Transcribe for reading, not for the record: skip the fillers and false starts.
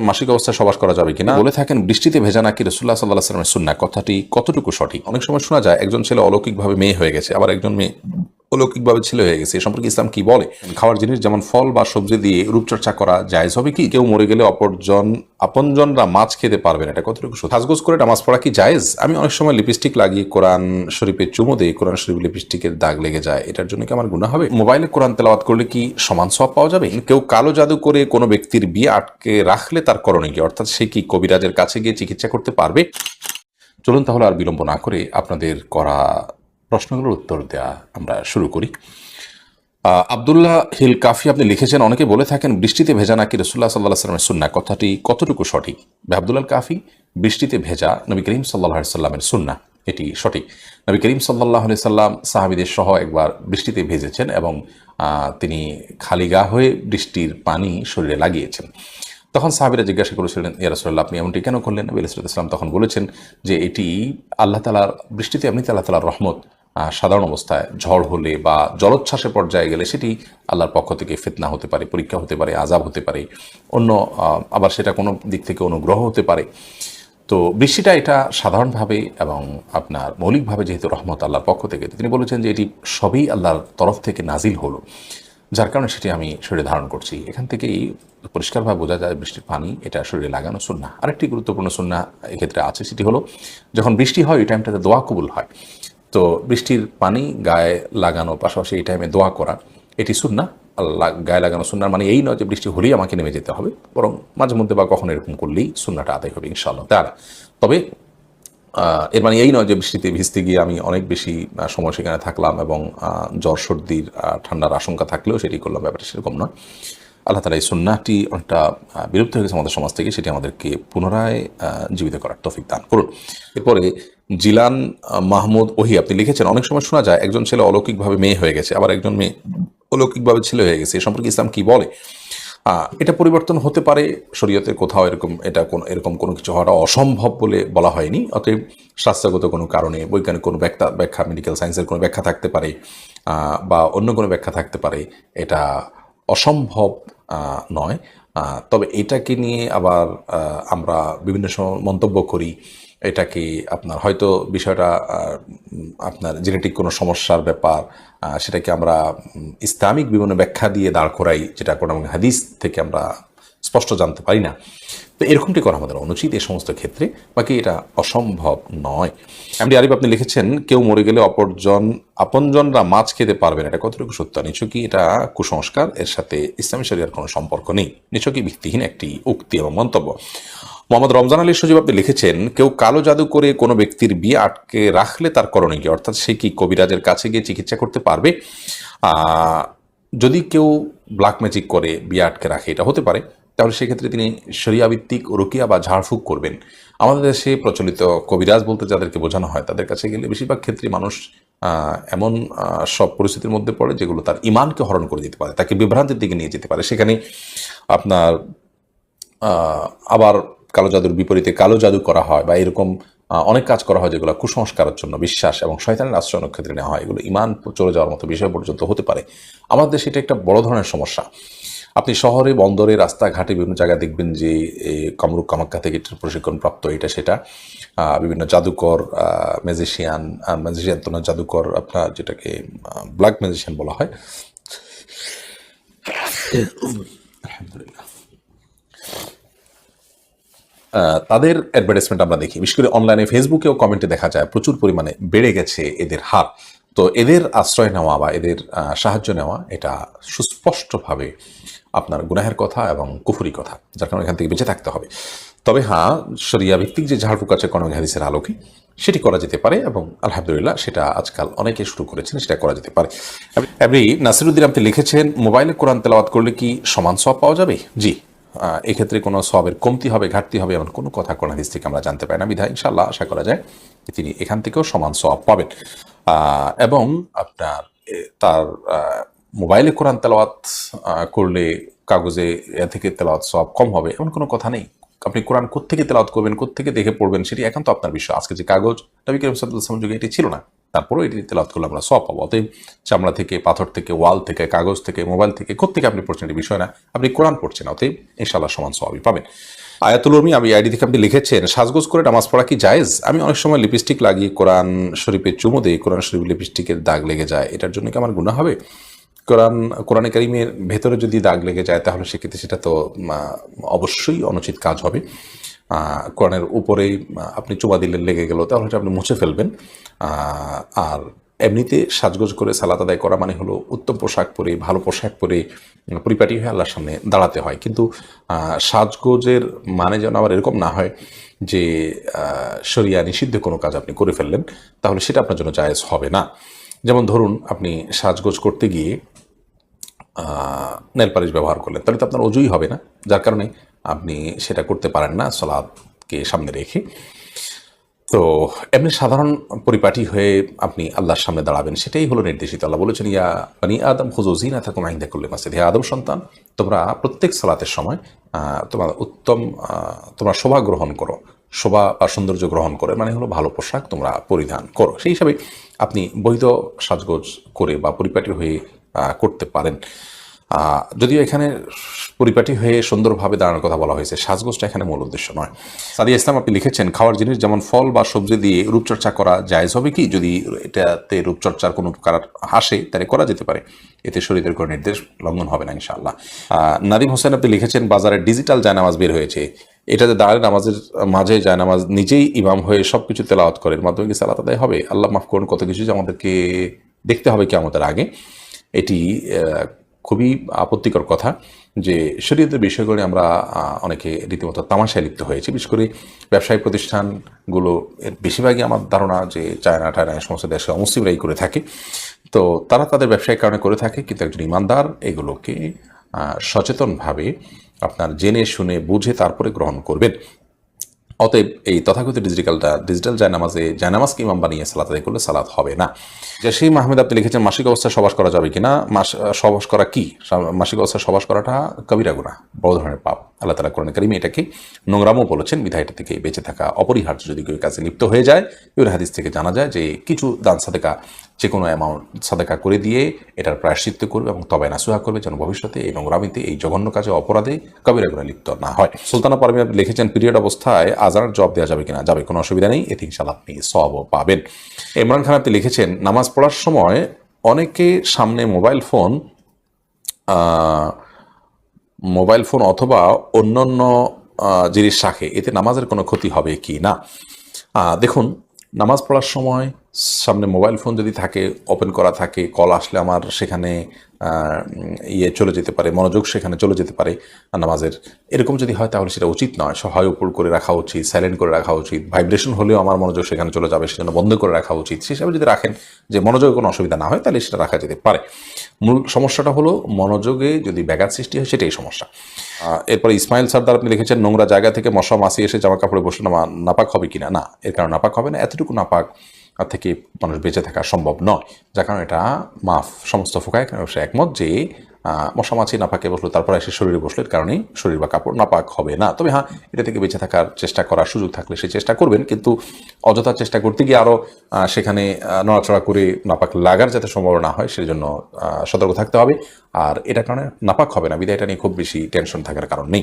মাসিক অবস্থায় সবাস করা যাবে কিনা বলে থাকেন বৃষ্টিতে ভেজা নাকি রাসূলুল্লাহ সাল্লাল্লাহু আলাইহি ওয়াসাল্লামের সুন্নাহ। কথাটি কতটুকু সঠিক? অনেক সময় শোনা যায় একজন ছেলে অলৌকিকভাবে মেয়ে হয়ে গেছে, আবার একজন মেয়ে অলৌকিকভাবে ছেলে হয়ে গেছে। এ সম্পর্কে ইসলাম কি বলে? খাওয়ার জিনিস যেমন ফল বা সবজি দিয়ে রূপচর্চা করা জায়েজ হবে কি? কেউ মরে গেলে আপনজনরা মাছ খেতে পারবেন, এটা কতটুকু সত্যি? সাজগোজ করে নামাজ পড়া কি জায়েজ? আমি অনেক সময় লিপস্টিক লাগিয়ে কোরআন শরীফে চুমু দেই, কোরআন শরীফ লিপস্টিকের দাগ লেগে যায়, এটার জন্য কি আমার গুনাহ হবে? মোবাইলে কোরআন তেলাওয়াত করলে কি সমান সওয়াব পাওয়া যাবে? কেউ কালো জাদু করে কোনো ব্যক্তির বিয়ে আটকে রাখলে তার করণীয় কি? অর্থাৎ সে কি কবিরাজের কাছে গিয়ে চিকিৎসা করতে পারবে? চলুন তাহলে আর বিলম্ব না করে আপনাদের করা প্রশ্নগুলোর উত্তর দেওয়া আমরা শুরু করি। আব্দুল্লাহ হিল কাফি আপনি লিখেছেন, অনেকে বলে থাকেন বৃষ্টিতে ভেজা নাকি রাসূলুল্লাহ সাল্লাল্লাহু আলাইহি ওয়াসাল্লামের সুন্নাহ। কথাটি কতটুকু সঠিক? আব্দুল্লাহ কাফি, বৃষ্টিতে ভেজা নবী করিম সাল্লাল্লাহু আলাইহি সাল্লামের সুন্নাহ, এটি সঠিক। নবী করিম সাল্লাল্লাহু আলাইহি সাল্লাম সাহাবীদের সহ একবার বৃষ্টিতে ভেজেছেন এবং তিনি খালি গা হয়ে বৃষ্টির পানি শরীরে লাগিয়েছেন। তখন সাহাবীরা জিজ্ঞাসা করেছিলেন, ইয়া রাসূলুল্লাহ আপনি এমনটি কেন করলেন? নবী সাল্লাল্লাহু আলাইহি ওয়াসাল্লাম তখন বলেছেন যে এটি আল্লাহ তাআলার বৃষ্টিতে এমনিতে আল্লাহ তাআলার রহমত। সাধারণ অবস্থায় ঝড় হলে বা জলোচ্ছ্বাসের পর্যায়ে গেলে সেটি আল্লাহর পক্ষ থেকে ফিতনা হতে পারে, পরীক্ষা হতে পারে, আযাব হতে পারে, অন্য আবার সেটা কোনো দিক থেকে অনুগ্রহ হতে পারে। তো বৃষ্টিটা এটা সাধারণভাবে এবং আপনার মৌলিকভাবে যেহেতু রহমত আল্লাহর পক্ষ থেকে, তিনি বলেছেন যে এটি সবই আল্লাহর তরফ থেকে নাজিল হলো, যার কারণে সেটি আমি শরীরে ধারণ করছি। এখান থেকেই পরিষ্কারভাবে বোঝা যায় বৃষ্টির পানি এটা শরীরে লাগানো সুন্নাহ। আরেকটি গুরুত্বপূর্ণ সুন্নাহ এক্ষেত্রে আছে, সেটি হলো যখন বৃষ্টি হয় ওই টাইমটাতে দোয়া কবুল হয়। তো বৃষ্টির পানি গায়ে লাগানো, পাশাপাশি এই টাইমে দোয়া করা, এটি সুন্নাহ। গায়ে লাগানো সুন্নাহ মানে এই নয় যে বৃষ্টি হলেই আমাকে নেমে যেতে হবে, বরং মাঝে মধ্যে বা কখনো এরকম করলেই সুন্নাহটা আদায় হবে ইনশাআল্লাহ তাআলা। তবে এর মানে এই নয় যে বৃষ্টিতে ভিজতে গিয়ে আমি অনেক বেশি সময় সেখানে থাকলাম এবং জ্বর সর্দির ঠান্ডার আশঙ্কা থাকলেও সেটি করলাম, ব্যাপারটা সেরকম নয়। আল্লাহ তাআলা এই সুন্নাহটি অনেকটা বিলুপ্ত হয়ে গেছে আমাদের সমাজ থেকে, সেটি আমাদেরকে পুনরায় জীবিত করার তৌফিক দান করুন। এরপরে জিলান মাহমুদ ওহি আপনি লিখেছেন, অনেক সময় শোনা যায় একজন ছেলে অলৌকিকভাবে মেয়ে হয়ে গেছে, আবার একজন মেয়ে অলৌকিকভাবে ছেলে হয়ে গেছে। এ সম্পর্কে ইসলাম কি বলে? এটা পরিবর্তন হতে পারে, শরীয়তে কোথাও এরকম কোনো কিছু হওয়াটা অসম্ভব বলে বলা হয়নি। অতএব স্বাস্থ্যগত কোনো কারণে, বৈজ্ঞানিক কোনো ব্যাখ্যা, মেডিকেল সায়েন্সের কোনো ব্যাখ্যা থাকতে পারে বা অন্য কোনো ব্যাখ্যা থাকতে পারে, এটা অসম্ভব নয়। তবে এটাকে নিয়ে আবার আমরা বিভিন্ন সময় মন্তব্য করি, এটাকে আপনার হয়তো বিষয়টা আপনার জেনেটিক কোনো সমস্যার ব্যাপার, সেটাকে আমরা ইসলামিক বিভিন্ন ব্যাখ্যা দিয়ে দাঁড় করাই, যেটা কোনো হাদিস থেকে আমরা স্পষ্ট জানতে পারি না। তো এরকমটি করা আমাদের অনুচিত এই সমস্ত ক্ষেত্রে, বাকি এটা অসম্ভব নয়। এমডি আরিফ আপনি লিখেছেন, কেউ মরে গেলে আপনজনরা মাছ খেতে পারবেন, এটা কতটুকু সত্য? নিছকই এটা কুসংস্কার, এর সাথে ইসলামী শরিয়ার কোনো সম্পর্ক নেই, নিছকই ভিত্তিহীন একটি উক্তি এবং মন্তব্য। মোহাম্মদ রমজান আলী সজীব আপনি লিখেছেন, কেউ কালো জাদু করে কোনো ব্যক্তির বিয়ে আটকে রাখলে তার করণীয় কি? অর্থাৎ সে কি কবিরাজের কাছে গিয়ে চিকিৎসা করতে পারবে? যদি কেউ ব্ল্যাক ম্যাজিক করে বিয়ে আটকে রাখে, এটা হতে পারে, তাহলে সেক্ষেত্রে তিনি শরিয়াভিত্তিক রুকিয়া বা ঝাড়ফুঁক করবেন। আমাদের দেশে প্রচলিত কবিরাজ বলতে যাদেরকে বোঝানো হয়, তাদের কাছে গেলে বেশিরভাগ ক্ষেত্রে মানুষ এমন সব পরিস্থিতির মধ্যে পড়ে যেগুলো তার ইমানকে হরণ করে দিতে পারে, তাকে বিভ্রান্তির দিকে নিয়ে যেতে পারে। সেখানে আপনার আবার কালো জাদুর বিপরীতে কালো জাদু করা হয় বা এরকম অনেক কাজ করা হয় যেগুলো কুসংস্কারের জন্য, বিশ্বাস এবং শয়তানের আশ্রয়ের ক্ষেত্রে নেওয়া হয়, এগুলো ইমান চলে যাওয়ার মতো বিষয় পর্যন্ত হতে পারে। আমাদের দেশে এটা একটা বড় ধরনের সমস্যা। আপনি শহরে, বন্দরে, রাস্তাঘাটে বিভিন্ন জায়গায় দেখবেন যে কামরূপ কামাখ্যা থেকে প্রশিক্ষণপ্রাপ্ত এটা সেটা বিভিন্ন জাদুকর, ম্যাজিশিয়ান তো না, জাদুকর আপনার যেটাকে ব্ল্যাক ম্যাজিশিয়ান বলা হয়, আলহামদুলিল্লাহ, তাদের অ্যাডভার্টাইজমেন্ট আমরা দেখি, বিশেষ করে অনলাইনে, ফেসবুকেও কমেন্টে দেখা যায় প্রচুর পরিমাণে বেড়ে গেছে এদের হার। তো এদের আশ্রয় নেওয়া বা এদের সাহায্য নেওয়া এটা সুস্পষ্টভাবে আপনার গুনাহের কথা এবং কুফরি কথা, যার কারণে এখান থেকে বেঁচে থাকতে হবে। তবে হ্যাঁ, শরিয়া ভিত্তিক যে ঝাড়ফুঁক আছে কোরআন হাদিসের আলোকে, সেটি করা যেতে পারে এবং আলহামদুলিল্লাহ সেটা আজকাল অনেকে শুরু করেছেন, সেটা করা যেতে পারে। এমনি নাসিরুদ্দিন আপনি লিখেছেন, মোবাইলে কোরআন তেলাওয়াত করলে কি সমান সওয়াব পাওয়া যাবে? জি, এক্ষেত্রে কোনো সওয়াবের কমতি হবে, ঘাটতি হবে এমন কোনো কথা কোরআন হাদিস থেকে আমরা জানতে পারি না, বিধায় ইনশাআল্লাহ আশা করা যায় যে তিনি এখান থেকেও সমান সওয়াব পাবেন। এবং আপনার তার মোবাইলে কোরআন তেলাওয়াত করলে কাগজে থেকে তেলাওয়াত সওয়াব কম হবে এমন কোনো কথা নেই। আপনি কোরআন কোত্থেকে তেলাওয়াত করবেন, কোত্থেকে দেখে পড়বেন, সেটি একান্ত আপনার বিষয়। আজকে যে কাগজ, নবী করিম সাল্লাল্লাহু আলাইহি ওয়াসাল্লাম যুগে এটি ছিল না, তারপরেও এটি তেলাওয়াত করলে আমরা সওয়াব পাবো। অতএব চামড়া থেকে, পাথর থেকে, ওয়াল থেকে, কাগজ থেকে, মোবাইল থেকে, কোত্থেকে আপনি পড়ছেন এটি বিষয় না, আপনি কোরআন পড়ছেন, অতএব ইনশাআল্লাহ সমান সওয়াবই পাবেন। আয়াতুল উর্মি আমি আইডি থেকে আপনি লিখেছেন, সাজগোজ করে নামাজ পড়া কি জায়েজ? আমি অনেক সময় লিপস্টিক লাগিয়ে কোরআন শরীফে চুমু দিই, কোরআন শরীফ লিপস্টিকের দাগ লেগে যায়, এটার জন্য কি আমার গুনাহ হবে? কোরআনে কারিমের ভেতরে যদি দাগ লেগে যায় তাহলে সেক্ষেত্রে সেটা তো অবশ্যই অনুচিত কাজ হবে। কোরআনের উপরেই আপনি চুমা দিলে লেগে গেল, তাহলে সেটা আপনি মুছে ফেলবেন। আর এমনিতে সাজগোজ করে সালাত আদায় করা মানে হলো উত্তম পোশাক পরে, ভালো পোশাক পরে পরিপাটি হয়ে আল্লাহর সামনে দাঁড়াতে হয়। কিন্তু সাজগোজের মানে যেন আবার এরকম না হয় যে শরিয়া নিষিদ্ধ কোনো কাজ আপনি করে ফেললেন, তাহলে সেটা আপনার জন্য জায়েজ হবে না। যেমন ধরুন আপনি সাজগোজ করতে গিয়ে নেল পালিশ ব্যবহার করলেন, তাহলে তো আপনার অজুই হবে না, যার কারণে আপনি সেটা করতে পারেন না সালাদকে সামনে রেখে। তো এমনি সাধারণ পরিপাটি হয়ে আপনি আল্লাহর সামনে দাঁড়াবেন, সেটাই হলো নির্দেশিত। আল্লাহ বলেছেন, ইয়া বানি আদম খুযু যিনাতাকুম ইনদা কুল্লি মাসজিদ, হে আদম সন্তান, তোমরা প্রত্যেক সালাতের সময় তোমার উত্তম তোমরা শোভা গ্রহণ করো, শোভা বা সৌন্দর্য গ্রহণ করে মানে হলো ভালো পোশাক তোমরা পরিধান করো। সেই হিসাবে আপনি বৈধ সাজগোজ করে বা পরিপাটি হয়ে করতে পারেন। যদিও এখানে পরিপাটি হয়ে সুন্দরভাবে দাঁড়ানোর কথা বলা হয়েছে, সাজগোজটা এখানে মূল উদ্দেশ্য নয়। সাদিয়া ইসলাম আপনি লিখেছেন, খাওয়ার জিনিস যেমন ফল বা সবজি দিয়ে রূপচর্চা করা জায়েজ হবে কি? যদি এটাতে রূপচর্চার কোনো প্রকার আসে তাহলে করা যেতে পারে, এতে শরীরের কোনো নির্দেশ লঙ্ঘন হবে না ইনশাআল্লাহ। নাদিম হোসেন আপনি লিখেছেন, বাজারে ডিজিটাল জায়নামাজ বের হয়েছে, এটাতে দাঁড়ায় নামাজের মাঝে জায়নামাজ নিজেই ইমাম হয়ে সব কিছু তেলাওয়াত করে, এর মাধ্যমে কি সালাত আদায় হবে? আল্লাহ মাফ করুন, কত কিছু যে আমাদেরকে দেখতে হবে কিয়ামতের আগে। এটি খুবই আপত্তিকর কথা যে শরীয়তের বিষয়গুলো আমরা অনেকে রীতিমতো তামাশায় লিপ্ত হয়েছি। বিশেষ করে ব্যবসায়িক প্রতিষ্ঠানগুলো এর বেশিরভাগই আমার ধারণা যে চায়না টায়না সমস্ত দেশে অমুসলিমরাই করে থাকে। তো তারা তাদের ব্যবসায়িক কারণে করে থাকে, কিন্তু একজন ইমানদার এগুলোকে সচেতনভাবে আপনার জেনে শুনে বুঝে তারপরে গ্রহণ করবেন। অতএব এই তথাকথিত ডিজিটাল জায়নামাজকে ইমাম বানিয়ে সালাত আদায় করলে সালাত হবে না। জাসিম আহমেদ আপনি লিখেছেন, মাসিক অবস্থায় সবাস করা যাবে কিনা? সবাস করা কি? মাসিক অবস্থায় সবাস করাটা কবিরা গুনাহ, বড় ধরনের পাপ। আল্লাহ তাআলা কোরআনে কারিমে এটাকে নোংরামও বলেছেন, বিধায় এটা থেকে বেঁচে থাকা অপরিহার্য। যদি কেউ কাজে লিপ্ত হয়ে যায়, ইবনে হাদিস থেকে জানা যায় যে কিছু দান সাদেকা, যে কোনো অ্যামাউন্ট সাদেকা করে দিয়ে এটার প্রায়শ্চিত্ত করবে এবং তবে নাসুহা করবে, যেন ভবিষ্যতে এই নোংরামিতে, এই জঘন্য কাজে, অপরাধে, কবিরা গুনাহে লিপ্ত না হয়। সুলতানা পারভীন আপনি লিখেছেন, পিরিয়ড অবস্থায় আজানের জবাব দেওয়া যাবে কিনা? যাবে, কোনো অসুবিধা নেই, এতে ইনশাআল্লাহ আপনি সওয়াবও পাবেন। ইমরান খান আপনি লিখেছেন, নামাজ পড়ার সময় অনেকে সামনে মোবাইল ফোন অথবা অন্যান্য জিনিস রাখে, এতে নামাজের কোনো ক্ষতি হবে কি না? দেখুন, নামাজ পড়ার সময় সামনে মোবাইল ফোন যদি থাকে, ওপেন করা থাকে, কল আসলে আমার সেখানে চলে যেতে পারে, মনোযোগ সেখানে চলে যেতে পারে নামাজের। এরকম যদি হয় তাহলে সেটা উচিত নয়। হয় উপর করে রাখা উচিত, সাইলেন্ট করে রাখা উচিত। ভাইব্রেশন হলেও আমার মনোযোগ সেখানে চলে যাবে, সেজন্য বন্ধ করে রাখা উচিত। সেই হিসাবে যদি রাখেন যে মনোযোগে কোনো অসুবিধা না হয়, তাহলে সেটা রাখা যেতে পারে। মূল সমস্যাটা হলো মনোযোগে যদি ব্যাঘাত সৃষ্টি হয়, সেটাই সমস্যা। এরপরে ইসমাইল সর্দার আপনি লিখেছেন, নোংরা জায়গা থেকে মশা মাছি এসে জামা কাপড়ে বসে নাপাক হবে কিনা? না, এর কারণে নাপাক হবে না। এতটুকু নাপাক থেকে মানুষ বেঁচে থাকা সম্ভব নয়, যার কারণে এটা মাফ। সমস্ত ফোকায় সে একমত যে মশা মাছি নাপাকে বসলো, তারপর এসে শরীরে বসলো, এর কারণেই শরীর বা কাপড় নাপাক হবে না। তবে হ্যাঁ, এটা থেকে বেঁচে থাকার চেষ্টা করার সুযোগ থাকলে সে চেষ্টা করবেন, কিন্তু অযথা চেষ্টা করতে গিয়ে আরও সেখানে নড়াচড়া করে নাপাক লাগার যাতে সম্ভাবনা হয়, সেই জন্য সতর্ক থাকতে হবে। আর এটার কারণে নাপাক হবে না বিধায় এটা নিয়ে খুব বেশি টেনশন থাকার কারণ নেই।